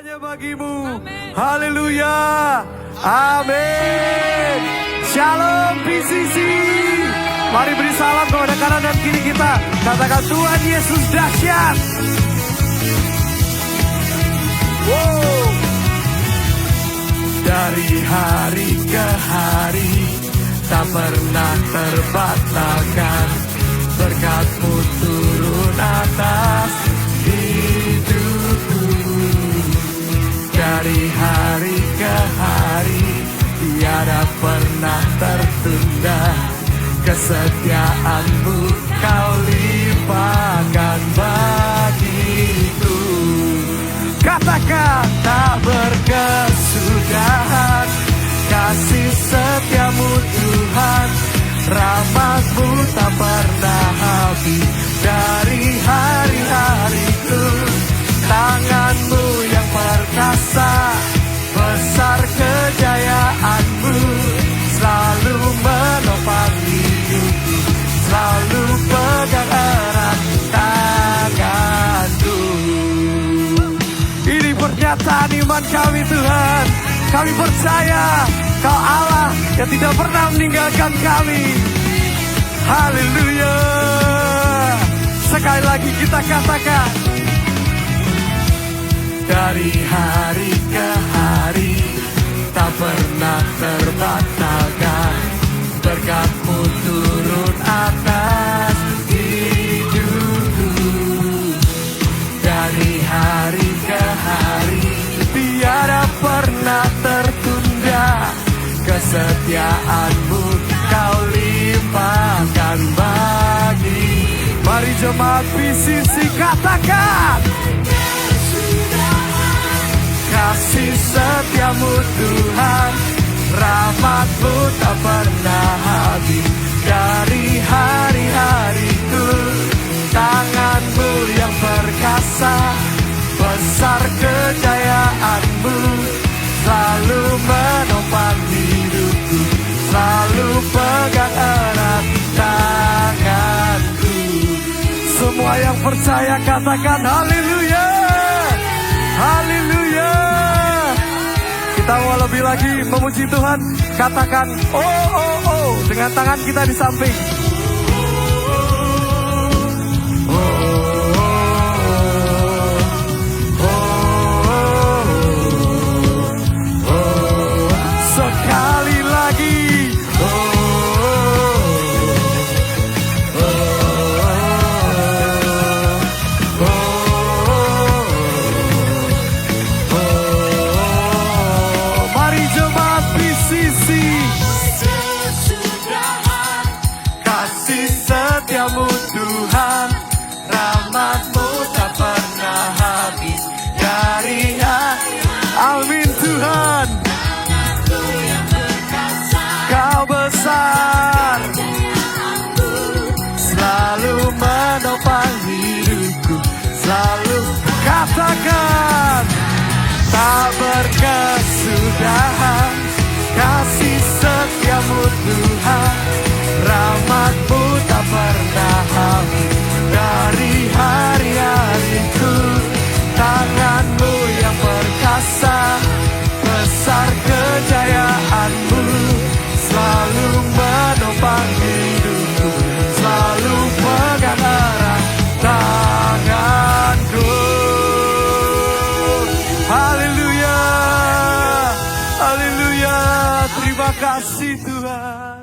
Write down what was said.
Hanya bagimu. Haleluya. Amin. Shalom PCC. Mari beri salam kepada kanan dan kiri kita. Katakan Tuhan Yesus dahsyat. Wow. Dari hari ke hari tak pernah terbatalkan, berkat-Mu turun atas hidupku. Dari hari ke hari tiada pernah tertunda, kesetiaan-Mu Kau limpahkan bagiku. Katakan tak berkesudahan, kasih setia-Mu Tuhan, rahmat-Mu tak pernah habis. Dari hari-hariku, tangan-Mu yang perkasa, besar kejayaan-Mu, selalu menopang hidupku, selalu pegang erat tangan-Ku. Ini pernyataan iman kami Tuhan. Kami percaya Kau Allah yang tidak pernah meninggalkan kami. Haleluya. Sekali lagi kita katakan, dari hari ke hari tak pernah terbatalkan, berkat-Mu turun atas hidupku. Dari hari ke hari tiada pernah tertunda, kesetiaan-Mu Kau limpahkan bagi. Mari jemaat PCC katakan, kasih setia-Mu Tuhan, rahmat-Mu tak pernah habis. Dari hari-hariku, tangan-Mu yang perkasa, besar kejayaan-Mu, selalu menopang hidupku, selalu pegang erat tanganku. Semua yang percaya katakan haleluya. Haleluya. Kita mau lebih lagi memuji Tuhan. Katakan oh oh oh dengan tangan kita di samping. Sekali lagi. Mari jemaat PCC. Kasih setia-Mu Tuhan, rahmat-Mu tak pernah habis. Dari amin Tuhan, Kau besar, selalu menopang hidupku, selalu katakan tak berkesudahan, kasih setia-Mu Tuhan, rahmat-Mu tak pernah habis. Dari hari-hariku, tangan-Mu yang perkasa, besar kejayaan-Mu, selalu menopang hidupku, selalu pegang erat tanganku. Haleluya. Haleluya. Terima kasih Tuhan.